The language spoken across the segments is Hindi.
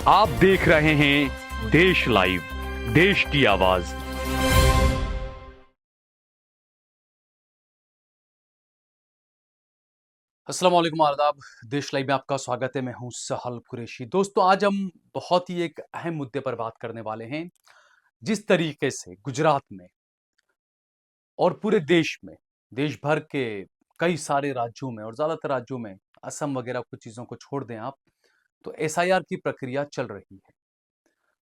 आप देख रहे हैं देश लाइव, देश की आवाज। अस्सलाम वालेकुम आदाब। देश लाइव में आपका स्वागत है। मैं हूं सहल कुरैशी। दोस्तों, आज हम बहुत ही एक अहम मुद्दे पर बात करने वाले हैं। जिस तरीके से गुजरात में और पूरे देश में, देश भर के कई सारे राज्यों में और ज्यादातर राज्यों में, असम वगैरह कुछ चीजों को छोड़ दें आप, तो एसआईआर की प्रक्रिया चल रही है।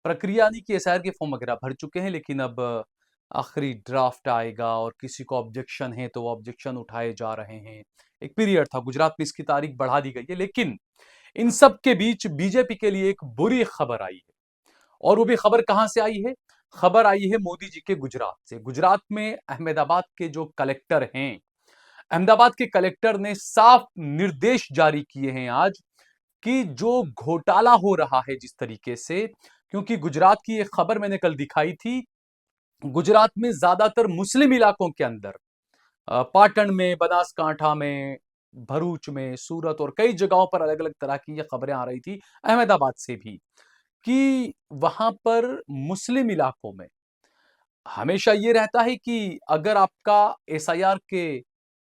प्रक्रिया यानी कि एसआईआर के फॉर्म वगैरह भर चुके हैं, लेकिन अब आखिरी ड्राफ्ट आएगा और किसी को ऑब्जेक्शन है तो वो ऑब्जेक्शन उठाए जा रहे हैं। एक पीरियड था, गुजरात में इसकी तारीख बढ़ा दी गई है, लेकिन इन सब के बीच बीजेपी के लिए एक बुरी खबर आई है। और वो भी खबर कहां से आई है? खबर आई है मोदी जी के गुजरात से। गुजरात में अहमदाबाद के जो कलेक्टर हैं, अहमदाबाद के कलेक्टर ने साफ निर्देश जारी किए हैं आज कि जो घोटाला हो रहा है जिस तरीके से, क्योंकि गुजरात की एक खबर मैंने कल दिखाई थी, गुजरात में ज्यादातर मुस्लिम इलाकों के अंदर, पाटन में, बनासकांठा में, भरूच में, सूरत और कई जगहों पर अलग अलग तरह की ये खबरें आ रही थी, अहमदाबाद से भी, कि वहां पर मुस्लिम इलाकों में हमेशा ये रहता है कि अगर आपका एसआईआर के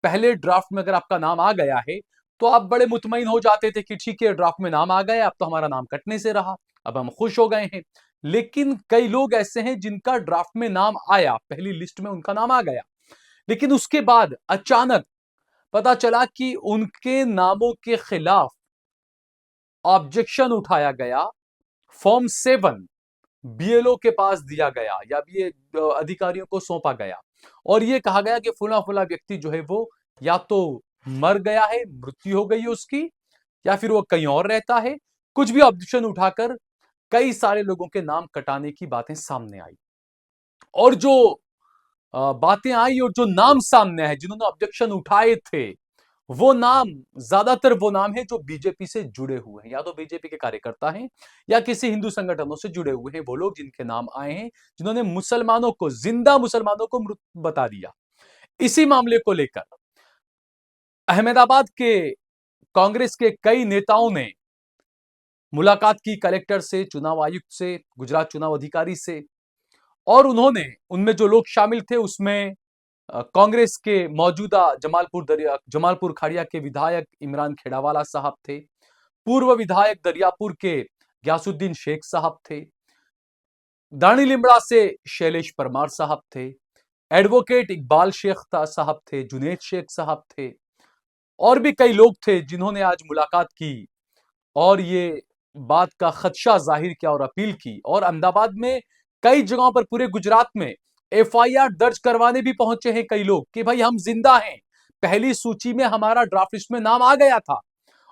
पहले ड्राफ्ट में अगर आपका नाम आ गया है तो आप बड़े मुतमईन हो जाते थे कि ठीक है, ड्राफ्ट में नाम आ गया, अब तो हमारा नाम कटने से रहा, अब हम खुश हो गए हैं। लेकिन कई लोग ऐसे हैं जिनका ड्राफ्ट में नाम आया, पहली लिस्ट में उनका नाम आ गया, लेकिन उसके बाद अचानक पता चला कि उनके नामों के खिलाफ ऑब्जेक्शन उठाया गया, फॉर्म 7 बीएलओ के पास दिया गया या भी अधिकारियों को सौंपा गया, और यह कहा गया कि फुला फुला व्यक्ति जो है वो या तो मर गया है, मृत्यु हो गई है उसकी, या फिर वो कहीं और रहता है। कुछ भी ऑब्जेक्शन उठाकर कई सारे लोगों के नाम कटाने की बातें सामने आई। और जो बातें आई और जो नाम सामने आए जिन्होंने ऑब्जेक्शन उठाए थे, वो नाम, ज्यादातर वो नाम है जो बीजेपी से जुड़े हुए हैं, या तो बीजेपी के कार्यकर्ता हैं या किसी हिंदू संगठनों से जुड़े हुए हैं। वो लोग जिनके नाम आए हैं, जिन्होंने मुसलमानों को, जिंदा मुसलमानों को मृत बता दिया। इसी मामले को लेकर अहमदाबाद के कांग्रेस के कई नेताओं ने मुलाकात की कलेक्टर से, चुनाव आयुक्त से, गुजरात चुनाव अधिकारी से, और उन्होंने, उनमें जो लोग शामिल थे उसमें कांग्रेस के मौजूदा जमालपुर खाड़िया के विधायक इमरान खेड़ावाला साहब थे, पूर्व विधायक दरियापुर के गयासुद्दीन शेख साहब थे, दानी लिमड़ा से शैलेश परमार साहब थे, एडवोकेट इकबाल शेख साहब थे, जुनेद शेख साहब थे, और भी कई लोग थे जिन्होंने आज मुलाकात की और ये बात का खदशा जाहिर किया और अपील की। और अहमदाबाद में कई जगहों पर, पूरे गुजरात में एफआईआर दर्ज करवाने भी पहुंचे हैं कई लोग कि भाई हम जिंदा हैं, पहली सूची में हमारा ड्राफ्ट लिस्ट में नाम आ गया था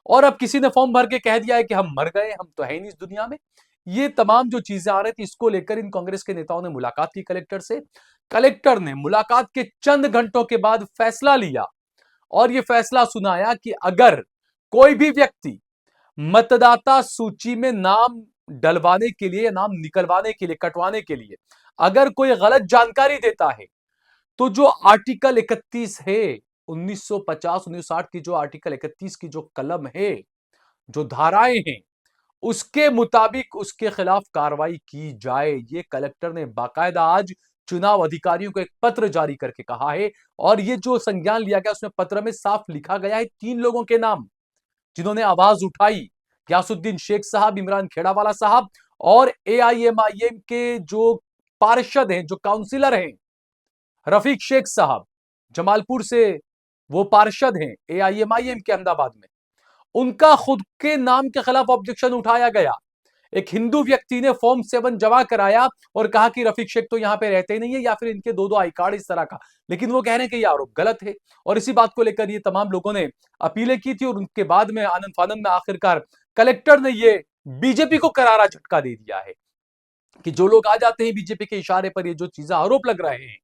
और अब किसी ने फॉर्म भर के कह दिया है कि हम मर गए, हम तो है नहीं इस दुनिया में। ये तमाम जो चीजें आ रही थी, इसको लेकर इन कांग्रेस के नेताओं ने मुलाकात की कलेक्टर से। कलेक्टर ने मुलाकात के चंद घंटों के बाद फैसला लिया और यह फैसला सुनाया कि अगर कोई भी व्यक्ति मतदाता सूची में नाम डलवाने के लिए या नाम निकलवाने के लिए, कटवाने के लिए अगर कोई गलत जानकारी देता है, तो जो आर्टिकल 31 है, 1950-1960 की जो आर्टिकल 31 की जो कलम है, जो धाराएं हैं, उसके मुताबिक उसके खिलाफ कार्रवाई की जाए। ये कलेक्टर ने बाकायदा आज चुनाव अधिकारियों को एक पत्र जारी करके कहा है, और ये जो संज्ञान लिया गया उसमें पत्र में साफ लिखा गया है 3 लोगों के नाम जिन्होंने आवाज उठाई, गयासुद्दीन शेख साहब, इमरान खेड़ावाला साहब, और एआईएमआईएम के जो पार्षद हैं, जो काउंसिलर हैं, रफीक शेख साहब, जमालपुर से वो पार्षद हैं एआईएमआईएम के अहमदाबाद में, उनका खुद के नाम के खिलाफ ऑब्जेक्शन उठाया गया। एक हिंदू व्यक्ति ने फॉर्म 7 जमा कराया और कहा कि रफीक शेख तो यहां पे रहते ही नहीं है, या फिर इनके दो दो आई कार्ड इस तरह का, लेकिन वो कह रहे हैं कि ये आरोप गलत है। और इसी बात को लेकर ये तमाम लोगों ने अपीलें की थी, और उनके बाद में आनंद फानंद में आखिरकार कलेक्टर ने ये बीजेपी को करारा झटका दे दिया है कि जो लोग आ जाते हैं बीजेपी के इशारे पर, ये जो चीजें आरोप लग रहे हैं,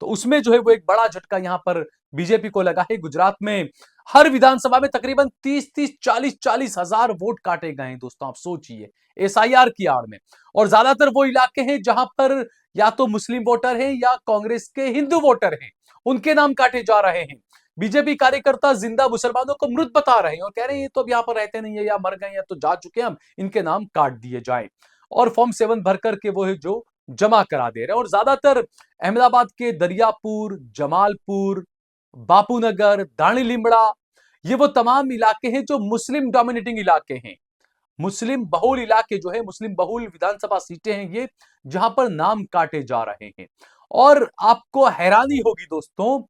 तो उसमें जो है वो एक बड़ा झटका यहां पर बीजेपी को लगा है। गुजरात में हर विधानसभा में तकरीबन 30-30, 40-40 हजार वोट काटे गए हैं दोस्तों, आप सोचिए, एसआईआर की आड़ में। और ज्यादातर वो इलाके हैं जहां पर या तो मुस्लिम वोटर हैं या कांग्रेस के हिंदू वोटर हैं, उनके नाम काटे जा रहे हैं। बीजेपी कार्यकर्ता जिंदा मुसलमानों को मृत बता रहे हैं और कह रहे हैं ये तो अब यहाँ पर रहते नहीं है या मर गए या तो जा चुके हैं, हम इनके नाम काट दिए जाएं। और फॉर्म 7 भर करके वो है जो जमा करा दे रहे हैं। और ज्यादातर अहमदाबाद के दरियापुर, जमालपुर, बापूनगर, दाणी लिमड़ा, ये वो तमाम इलाके हैं जो मुस्लिम डोमिनेटिंग इलाके हैं, मुस्लिम बहुल इलाके जो है, मुस्लिम बहुल विधानसभा सीटें हैं ये, जहां पर नाम काटे जा रहे हैं। और आपको हैरानी होगी दोस्तों,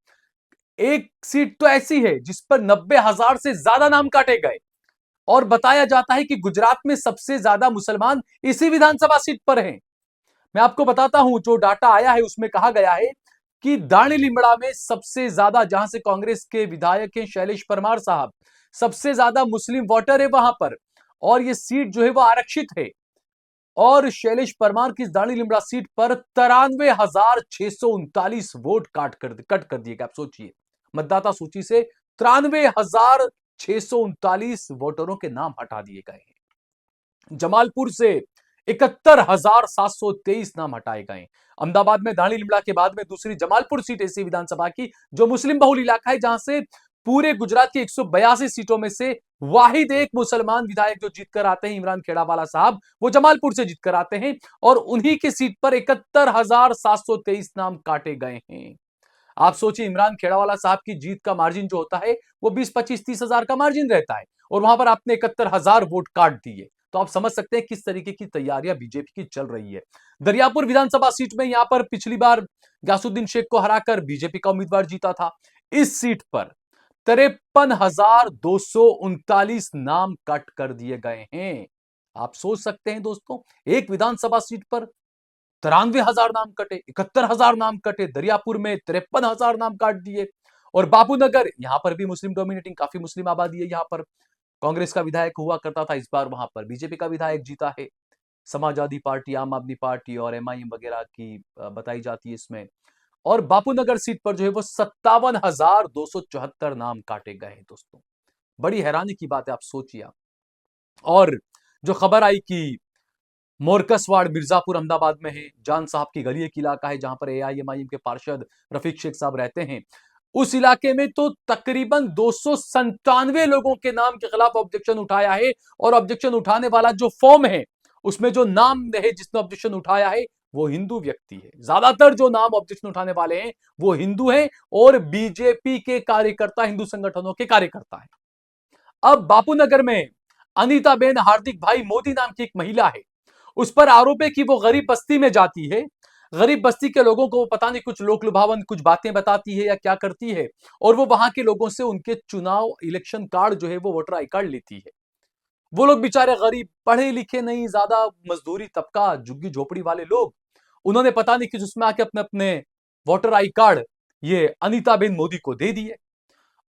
एक सीट तो ऐसी है जिस पर 90,000 से ज्यादा नाम काटे गए और बताया जाता है कि गुजरात में सबसे ज्यादा मुसलमान इसी विधानसभा सीट पर हैं। मैं आपको बताता हूं, जो डाटा आया है उसमें कहा गया है कि दाणी लिमड़ा में सबसे ज्यादा, जहां से कांग्रेस के विधायक हैं शैलेश परमार साहब, सबसे ज्यादा मुस्लिम वोटर है वहां पर, और ये सीट जो है वो आरक्षित है। और शैलेश परमार की दाणी लिमड़ा सीट पर 93,639 वोट कट कर दिए गए। आप सोचिए, मतदाता सूची से 93,639 वोटरों के नाम हटा दिए गए हैं। जमालपुर से 71,723 नाम हटाए गए। अहमदाबाद में दाणी लिमड़ा के बाद में दूसरी जमालपुर सीट ऐसी विधानसभा की जो मुस्लिम बहुल इलाका है, जहां से पूरे गुजरात की 182 सीटों में से वाहिद एक मुसलमान विधायक जो जीतकर आते हैं, इमरान खेड़ावाला साहब, वो जमालपुर से जीतकर आते हैं और उन्हीं की सीट पर 71,723 नाम काटे गए हैं। आप सोचिए, इमरान खेड़ावाला साहब की जीत का मार्जिन जो होता है वो 20-25-30 हजार का मार्जिन रहता है और वहां पर आपने 71,000 वोट काट दिए। तो आप समझ सकते हैं किस तरीके की तैयारियां बीजेपी की चल रही है। दरियापुर विधानसभा सीट में यहां पर पिछली बार गयासुद्दीन शेख को हराकर बीजेपी का उम्मीदवार जीता था। इस सीट पर 53,239 नाम कट कर दिए गए हैं। आप सोच सकते हैं दोस्तों, एक विधानसभा सीट पर 93,000 नाम कटे, 71,000 नाम कटे, दरियापुर में 53,000 नाम काट दिए। और बापूनगर, यहां पर भी मुस्लिम डोमिनेटिंग, काफी मुस्लिम आबादी है, यहां पर कांग्रेस का विधायक हुआ करता था, इस बार वहां पर बीजेपी का विधायक जीता है। समाजवादी पार्टी, आम आदमी पार्टी और एमआईएम वगैरह की बताई जाती है इसमें। और बापूनगर सीट पर जो है वो 57,274 नाम काटे गए हैं दोस्तों। बड़ी हैरानी की बात है, आप सोचिए आप। और जो खबर आई कि मोरकसवाड़ मिर्जापुर अहमदाबाद में है, जान साहब की गली एक इलाका है जहां पर एआईएमआईएम के पार्षद रफीक शेख साहब रहते हैं, उस इलाके में तो तकरीबन 297 लोगों के नाम के खिलाफ ऑब्जेक्शन उठाया है। और ऑब्जेक्शन उठाने वाला जो फॉर्म है उसमें जो नाम है जिसने ऑब्जेक्शन उठाया है वो हिंदू व्यक्ति है। ज्यादातर जो नाम ऑब्जेक्शन उठाने वाले हैं वो हिंदू हैं और बीजेपी के कार्यकर्ता, हिंदू संगठनों के कार्यकर्ता हैं। अब बापूनगर में अनीता बेन हार्दिक भाई मोदी नाम की एक महिला है, उस पर आरोप है कि वो गरीब बस्ती में जाती है, गरीब बस्ती के लोगों को पता नहीं कुछ लोक लुभावन कुछ बातें बताती है या क्या करती है, और वो वहां के लोगों से उनके चुनाव इलेक्शन कार्ड जो है वो वोटर आई कार्ड लेती है। वो लोग बेचारे गरीब, पढ़े लिखे नहीं, ज्यादा मजदूरी तबका, झुग्गी झोपड़ी वाले लोग, उन्होंने पता नहीं किस उसमें आके अपने अपने वोटर आई कार्ड ये अनीता बेन मोदी को दे दिए।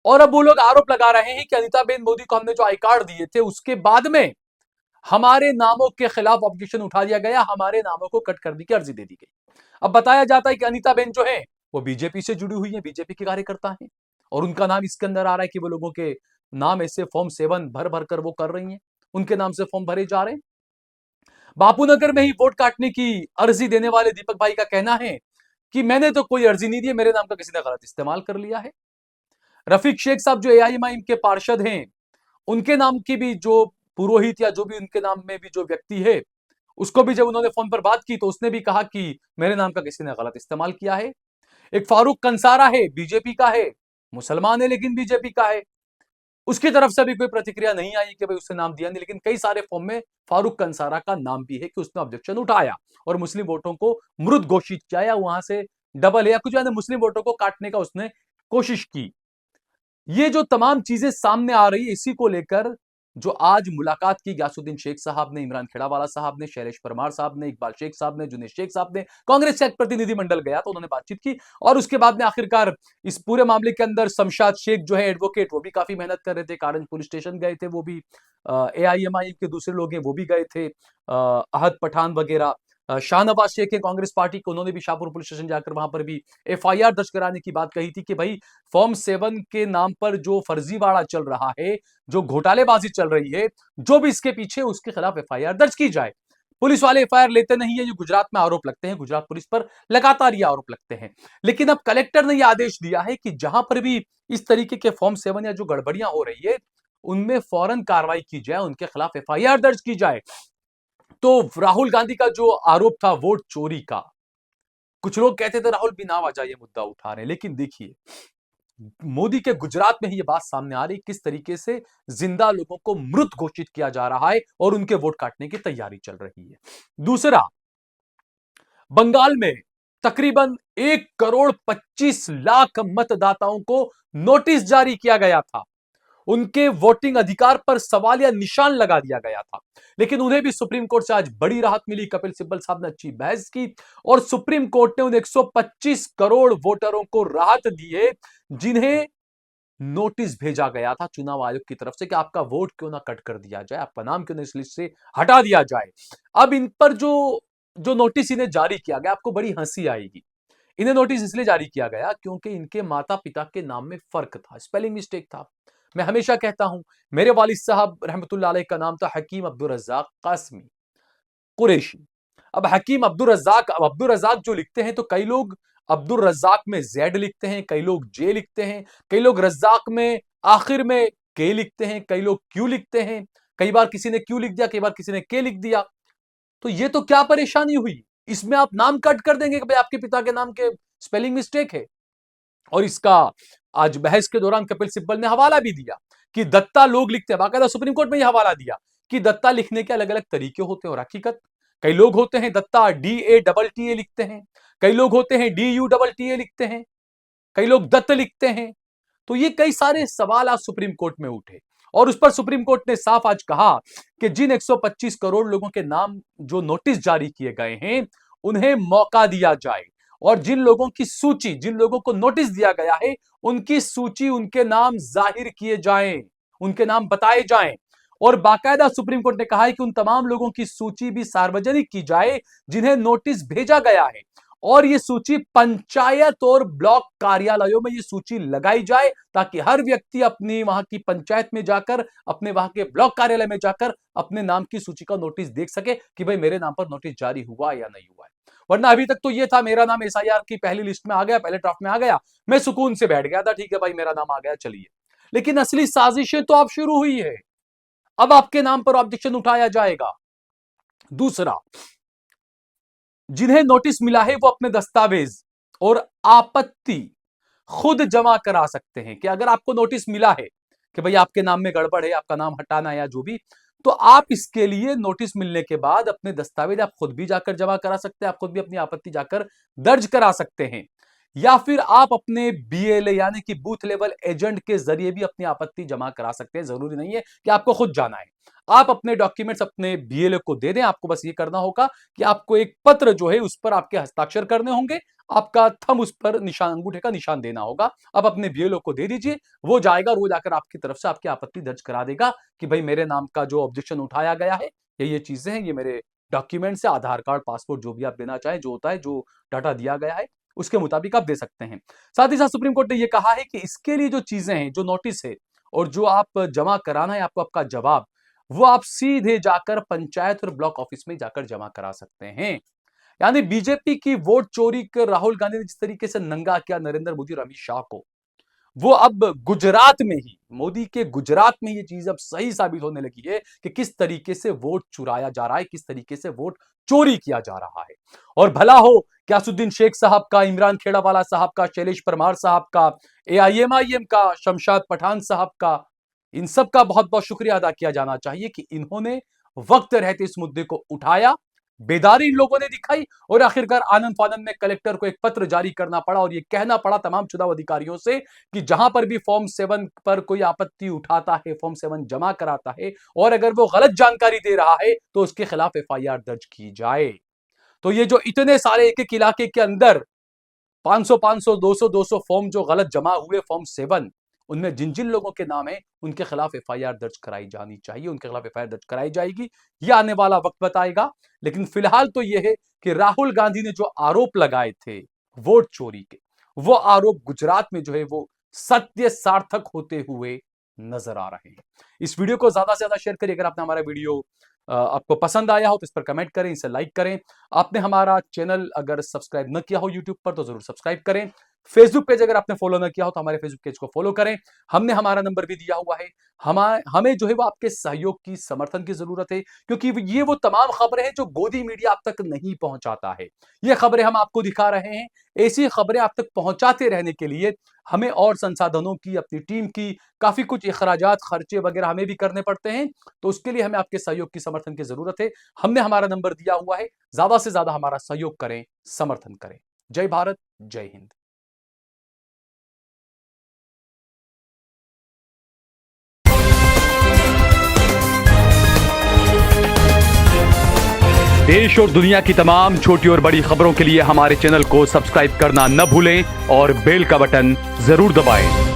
और अब वो लोग आरोप लगा रहे हैं कि अनीता बेन मोदी को हमने जो आई कार्ड दिए थे उसके बाद में हमारे नामों के खिलाफ ऑब्जेक्शन उठा दिया गया, हमारे नामों को कट करने की अर्जी दे दी गई। अब बताया जाता है कि अनीता बेन जो है वो बीजेपी से जुड़ी हुई है, बीजेपी के कार्यकर्ता हैं और उनका नाम इसके अंदर आ रहा है कि वो लोगों के नाम ऐसे फॉर्म 7 भर भर कर वो कर रही हैं, उनके नाम से फॉर्म भरे जा रहे हैं। बापूनगर में ही वोट काटने की अर्जी देने वाले दीपक भाई का कहना है कि मैंने तो कोई अर्जी नहीं दी, मेरे नाम का किसी ने गलत इस्तेमाल कर लिया है। रफीक शेख साहब जो एआईएमआईएम के पार्षद हैं, उनके नाम की भी जो पुरोहित या जो भी उनके नाम में भी जो व्यक्ति है, उसको भी जब उन्होंने फोन पर बात की तो उसने भी कहा कि मेरे नाम का किसी ने गलत इस्तेमाल किया है। एक फारूक कंसारा है, बीजेपी का है, मुसलमान है लेकिन बीजेपी का है, उसकी तरफ से भी कोई प्रतिक्रिया नहीं आई कि भाई उससे नाम दिया नहीं, लेकिन कई सारे फॉर्म में फारूक कंसारा का नाम भी है कि उसने ऑब्जेक्शन उठाया और मुस्लिम वोटों को मृत घोषित किया या वहां से डबल या कुछ मुस्लिम वोटों को काटने का उसने कोशिश की। ये जो तमाम चीजें सामने आ रही है, इसी को लेकर जो आज मुलाकात की गयासुद्दीन शेख साहब ने, इमरान खेड़ावाला साहब ने, शैलेश परमार साहब ने, इकबाल शेख साहब ने, जुनेद शेख साहब ने, कांग्रेस का एक प्रतिनिधिमंडल गया तो उन्होंने बातचीत की और उसके बाद में आखिरकार इस पूरे मामले के अंदर शमशाद शेख जो है एडवोकेट, वो भी काफी मेहनत कर रहे थे, कारण पुलिस स्टेशन गए थे, वो भी एआईएमआईएम के दूसरे लोग हैं वो भी गए थे, अहद पठान वगैरह, शाहनवाज शेख है कांग्रेस पार्टी के, उन्होंने भी शाहपुर पुलिस स्टेशन जाकर वहां पर भी एफआईआर दर्ज कराने की बात कही थी कि भाई फॉर्म 7 के नाम पर जो फर्जीवाड़ा चल रहा है, जो घोटालेबाजी चल रही है, जो भी इसके पीछे उसके खिलाफ एफआईआर दर्ज की जाए। पुलिस वाले एफआईआर लेते नहीं है, ये गुजरात में आरोप लगते हैं, गुजरात पुलिस पर लगातार ये आरोप लगते हैं। लेकिन अब कलेक्टर ने यह आदेश दिया है कि जहां पर भी इस तरीके के फॉर्म 7 या जो गड़बड़ियां हो रही है उनमें फौरन कार्रवाई की जाए, उनके खिलाफ एफआईआर दर्ज की जाए। तो राहुल गांधी का जो आरोप था वोट चोरी का, कुछ लोग कहते थे राहुल बिना वजह ये मुद्दा उठा रहे हैं, लेकिन देखिए मोदी के गुजरात में ही ये बात सामने आ रही, किस तरीके से जिंदा लोगों को मृत घोषित किया जा रहा है और उनके वोट काटने की तैयारी चल रही है। दूसरा, बंगाल में तकरीबन 1 करोड़ 25 लाख मतदाताओं को नोटिस जारी किया गया था, उनके वोटिंग अधिकार पर सवाल या निशान लगा दिया गया था। लेकिन उन्हें भी सुप्रीम कोर्ट से आज बड़ी राहत मिली। कपिल सिब्बल साहब ने अच्छी बहस की और सुप्रीम कोर्ट ने उन 125 करोड़ वोटरों को राहत दी है जिन्हें नोटिस भेजा गया था चुनाव आयोग की तरफ से कि आपका वोट क्यों ना कट कर दिया जाए, आपका नाम क्यों ना इस लिस्ट से हटा दिया जाए। अब इन पर जो जो नोटिस इन्हें जारी किया गया, आपको बड़ी हंसी आएगी। इन्हें नोटिस इसलिए जारी किया गया क्योंकि इनके माता पिता के नाम में फर्क था, स्पेलिंग मिस्टेक था। मैं हमेशा कहता हूं, मेरे वालिद साहब रहमतुल्लाह अलैह का नाम था हकीम अब्दुल रज्जाक कासमी कुरैशी। अब हकीम अब्दुल रज्जाक जो लिखते हैं तो कई लोग अब्दुल रज्जाक में जेड लिखते हैं, कई लोग जे लिखते हैं, कई लोग रज्जाक में आखिर में के लिखते हैं, कई लोग क्यू लिखते हैं। कई बार किसी ने क्यू लिख दिया, कई बार किसी ने के लिख दिया। तो ये तो क्या परेशानी हुई, इसमें आप नाम कट कर देंगे कि भाई आपके पिता के नाम के स्पेलिंग मिस्टेक है। और इसका आज बहस के दौरान कपिल सिब्बल ने हवाला भी दिया कि दत्ता लोग लिखते हैं, बाकायदा सुप्रीम कोर्ट में यह हवाला दिया कि दत्ता लिखने के अलग अलग तरीके होते हैं। और हकीकत, कई लोग होते हैं दत्ता DATTA लिखते हैं, कई लोग होते हैं DUTTA लिखते हैं, कई लोग दत्त लिखते हैं। तो ये कई सारे सवाल आज सुप्रीम कोर्ट में उठे और उस पर सुप्रीम कोर्ट ने साफ आज कहा कि जिन 125 करोड़ लोगों के नाम जो नोटिस जारी किए गए हैं उन्हें मौका दिया जाए और जिन लोगों की सूची, जिन लोगों को नोटिस दिया गया है उनकी सूची, उनके नाम जाहिर किए जाएं, उनके नाम बताए जाएं। और बाकायदा सुप्रीम कोर्ट ने कहा है कि उन तमाम लोगों की सूची भी सार्वजनिक की जाए जिन्हें नोटिस भेजा गया है और ये सूची पंचायत और ब्लॉक कार्यालयों में ये सूची लगाई जाए ताकि हर व्यक्ति अपनी वहां की पंचायत में जाकर, अपने वहां के ब्लॉक कार्यालय में जाकर अपने नाम की सूची का नोटिस देख सके कि भाई मेरे नाम पर नोटिस जारी हुआ या नहीं हुआ है। वरना अभी तक तो ये था, मेरा नाम SIR की पहली लिस्ट में आ गया, पहले ड्राफ्ट में आ गया, मैं सुकून से बैठ गया था, ठीक है भाई मेरा नाम आ गया चलिए। लेकिन असली साजिशें तो अब शुरू हुई है, अब आपके नाम पर ऑब्जेक्शन उठाया जाएगा। दूसरा, जिन्हें नोटिस मिला है वो अपने दस्तावेज और आपत्ति खुद जमा करा सकते हैं कि अगर आपको नोटिस मिला है कि भाई आपके नाम में गड़बड़ है, आपका नाम हटाना है या जो भी, तो आप इसके लिए नोटिस मिलने के बाद अपने दस्तावेज आप खुद भी जाकर जमा करा सकते हैं, आप खुद भी अपनी आपत्ति जाकर दर्ज करा सकते हैं। या फिर आप अपने BLA यानी कि बूथ लेवल एजेंट के जरिए भी अपनी आपत्ति जमा करा सकते हैं। जरूरी नहीं है कि आपको खुद जाना है, आप अपने डॉक्यूमेंट्स अपने BLA को दे दें। आपको बस ये करना होगा कि आपको एक पत्र जो है उस पर आपके हस्ताक्षर करने होंगे, आपका थंब उस पर निशान, अंगूठे का निशान देना होगा। आप अपने BLO को दे दीजिए, वो जाएगा और वो जाकर आपकी तरफ से आपकी आपत्ति दर्ज करा देगा कि भाई मेरे नाम का जो ऑब्जेक्शन उठाया गया है ये चीजें हैं, ये मेरे डॉक्यूमेंट्स है, आधार कार्ड, पासपोर्ट, जो भी आप देना चाहें, जो होता है, जो डाटा दिया गया है उसके मुताबिक आप दे सकते हैं। साथ ही साथ सुप्रीम कोर्ट ने यह कहा है कि इसके लिए जो चीजें हैं, जो नोटिस है और जो आप जमा कराना है आपको आपका जवाब, वो आप सीधे जाकर पंचायत और ब्लॉक ऑफिस में जाकर जमा करा सकते हैं। यानी बीजेपी की वोट चोरी कर राहुल गांधी ने जिस तरीके से नंगा किया नरेंद्र मोदी और अमित शाह को, वो अब गुजरात में ही, मोदी के गुजरात में ये चीज अब सही साबित होने लगी है कि किस तरीके से वोट चुराया जा रहा है, किस तरीके से वोट चोरी किया जा रहा है। और भला हो क्यासुद्दीन शेख साहब का, इमरान खेड़ावाला साहब का, शैलेश परमार साहब का, AIMIM का, शमशाद पठान साहब का, इन सब का बहुत बहुत शुक्रिया अदा किया जाना चाहिए कि इन्होंने वक्त रहते इस मुद्दे को उठाया, बेदारी इन लोगों ने दिखाई और आखिरकार आनंद फानंद में कलेक्टर को एक पत्र जारी करना पड़ा और यह कहना पड़ा तमाम चुनाव अधिकारियों से कि जहां पर भी फॉर्म 7 पर कोई आपत्ति उठाता है, फॉर्म 7 जमा कराता है और अगर वो गलत जानकारी दे रहा है तो उसके खिलाफ FIR दर्ज की जाए। तो ये जो इतने सारे एक एक इलाके के अंदर 500 200 फॉर्म जो गलत जमा हुए, फॉर्म 7, उनमें जिन जिन लोगों के नाम है उनके खिलाफ FIR दर्ज कराई जानी चाहिए, उनके खिलाफ FIR दर्ज कराई जाएगी। यह आने वाला वक्त बताएगा। लेकिन फिलहाल तो यह है कि राहुल गांधी ने जो आरोप लगाए थे वोट चोरी के, वो आरोप गुजरात में जो है वो सत्य सार्थक होते हुए नजर आ रहे हैं। इस वीडियो को ज्यादा से ज्यादा शेयर करिए। अगर आपने हमारा वीडियो आपको पसंद आया हो तो इस पर कमेंट करें, इसे लाइक करें। आपने हमारा चैनल अगर सब्सक्राइब न किया हो यूट्यूब पर तो जरूर सब्सक्राइब करें। फेसबुक पेज अगर आपने फॉलो न किया हो तो हमारे फेसबुक पेज को फॉलो करें। हमने हमारा नंबर भी दिया हुआ है। हमें जो है वो आपके सहयोग की, समर्थन की जरूरत है, क्योंकि ये वो तमाम खबरें हैं जो गोदी मीडिया आप तक नहीं पहुंचाता है। ये खबरें हम आपको दिखा रहे हैं। ऐसी खबरें आप तक पहुंचाते रहने के लिए हमें और संसाधनों की, अपनी टीम की काफी कुछ अखराजात, खर्चे वगैरह हमें भी करने पड़ते हैं। तो उसके लिए हमें आपके सहयोग की, समर्थन की जरूरत है। हमने हमारा नंबर दिया हुआ है। ज्यादा से ज्यादा हमारा सहयोग करें, समर्थन करें। जय भारत, जय हिंद। देश और दुनिया की तमाम छोटी और बड़ी खबरों के लिए हमारे चैनल को सब्सक्राइब करना न भूलें और बेल का बटन जरूर दबाएं।